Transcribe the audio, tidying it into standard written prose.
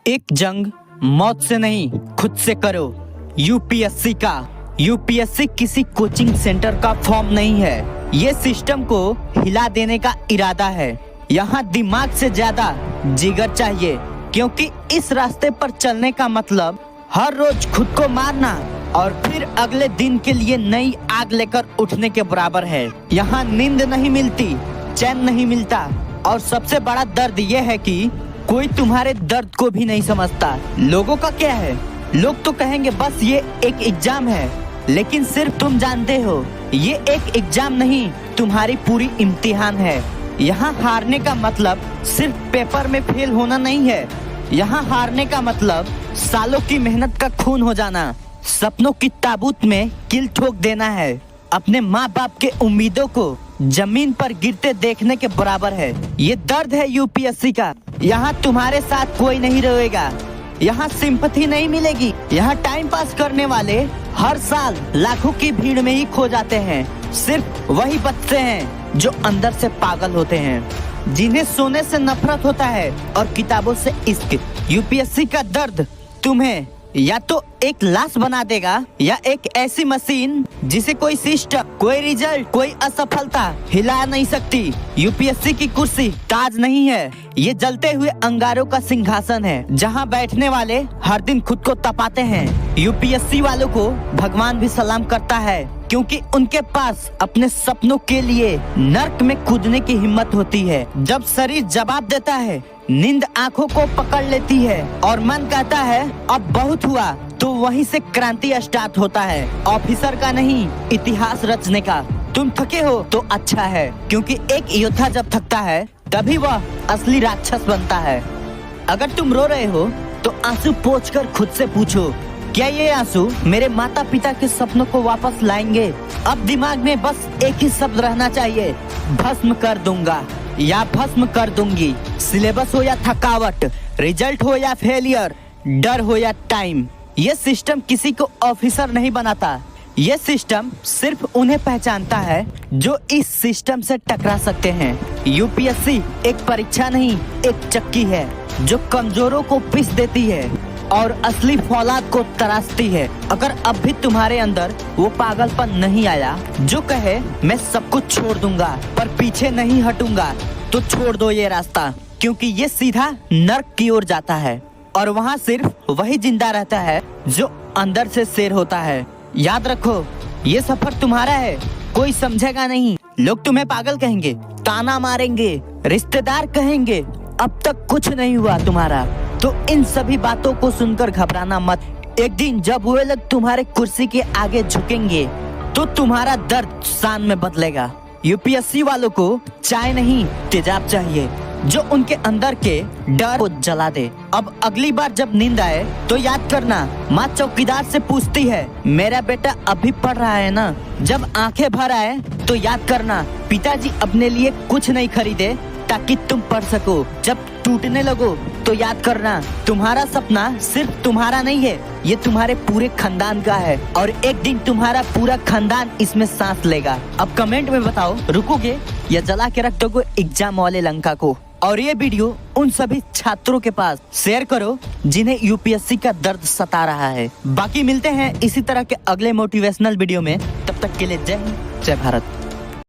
एक जंग मौत से नहीं खुद से करो। यूपीएससी का यूपीएससी किसी कोचिंग सेंटर का फॉर्म नहीं है। ये सिस्टम को हिला देने का इरादा है। यहाँ दिमाग से ज्यादा जिगर चाहिए, क्योंकि इस रास्ते पर चलने का मतलब हर रोज खुद को मारना और फिर अगले दिन के लिए नई आग लेकर उठने के बराबर है। यहाँ नींद नहीं मिलती, चैन नहीं मिलता, और सबसे बड़ा दर्द ये है कि कोई तुम्हारे दर्द को भी नहीं समझता। लोगों का क्या है, लोग तो कहेंगे बस ये एक एग्जाम है, लेकिन सिर्फ तुम जानते हो ये एक एग्जाम नहीं, तुम्हारी पूरी इम्तिहान है। यहाँ हारने का मतलब सिर्फ पेपर में फेल होना नहीं है। यहाँ हारने का मतलब सालों की मेहनत का खून हो जाना, सपनों की ताबूत में कील ठोक देना है। अपने माँ बाप के उम्मीदों को जमीन पर गिरते देखने के बराबर है। ये दर्द है यूपीएससी का। यहाँ तुम्हारे साथ कोई नहीं रहेगा, यहाँ सिंपैथी नहीं मिलेगी। यहाँ टाइम पास करने वाले हर साल लाखों की भीड़ में ही खो जाते हैं। सिर्फ वही बचते हैं जो अंदर से पागल होते हैं, जिन्हें सोने से नफरत होता है और किताबों से इश्क। यूपीएससी का दर्द तुम्हें या तो एक लाश बना देगा, या एक ऐसी मशीन जिसे कोई सिस्टम, कोई रिजल्ट, कोई असफलता हिला नहीं सकती। यूपीएससी की कुर्सी ताज नहीं है, ये जलते हुए अंगारों का सिंहासन है, जहां बैठने वाले हर दिन खुद को तपाते हैं। यूपीएससी वालों को भगवान भी सलाम करता है, क्योंकि उनके पास अपने सपनों के लिए नर्क में कूदने की हिम्मत होती है। जब शरीर जवाब देता है, नींद आंखों को पकड़ लेती है और मन कहता है अब बहुत हुआ, तो वहीं से क्रांति स्टार्ट होता है। ऑफिसर का नहीं, इतिहास रचने का। तुम थके हो तो अच्छा है, क्योंकि एक योद्धा जब थकता है तभी वह असली राक्षस बनता है। अगर तुम रो रहे हो तो आंसू पोंछकर खुद से पूछो, क्या ये आंसू मेरे माता पिता के सपनों को वापस लाएंगे? अब दिमाग में बस एक ही शब्द रहना चाहिए, भस्म कर दूंगा या भस्म कर दूंगी। सिलेबस हो या थकावट, रिजल्ट हो या फेलियर, डर हो या टाइम, ये सिस्टम किसी को ऑफिसर नहीं बनाता। ये सिस्टम सिर्फ उन्हें पहचानता है जो इस सिस्टम से टकरा सकते हैं। यूपीएससी एक परीक्षा नहीं, एक चक्की है जो कमजोरों को पीस देती है और असली फौलाद को तराशती है। अगर अब भी तुम्हारे अंदर वो पागलपन नहीं आया जो कहे मैं सब कुछ छोड़ दूंगा पर पीछे नहीं हटूंगा, तो छोड़ दो ये रास्ता, क्योंकि ये सीधा नर्क की ओर जाता है और वहाँ सिर्फ वही जिंदा रहता है जो अंदर से शेर होता है। याद रखो, ये सफर तुम्हारा है, कोई समझेगा नहीं। लोग तुम्हें पागल कहेंगे, ताना मारेंगे, रिश्तेदार कहेंगे अब तक कुछ नहीं हुआ तुम्हारा। तो इन सभी बातों को सुनकर घबराना मत। एक दिन जब वे लोग तुम्हारे कुर्सी के आगे झुकेंगे तो तुम्हारा दर्द शान में बदलेगा। यूपीएससी वालों को चाय नहीं, तेजाब चाहिए जो उनके अंदर के डर को जला दे। अब अगली बार जब नींद आए तो याद करना, माँ चौकीदार से पूछती है मेरा बेटा अभी पढ़ रहा है ना? जब आंखें भर आए तो याद करना, पिताजी अपने लिए कुछ नहीं खरीदे ताकि तुम पढ़ सको। जब टूटने लगो तो याद करना, तुम्हारा सपना सिर्फ तुम्हारा नहीं है, ये तुम्हारे पूरे खानदान का है, और एक दिन तुम्हारा पूरा खानदान इसमें सांस लेगा। अब कमेंट में बताओ, रुकोगे या जला के रख दोगे एग्जाम वाले लंका को? और ये वीडियो उन सभी छात्रों के पास शेयर करो जिन्हें यूपीएससी का दर्द सता रहा है। बाकी मिलते हैं इसी तरह के अगले मोटिवेशनल वीडियो में, तब तक के लिए जय हिंद, जय भारत।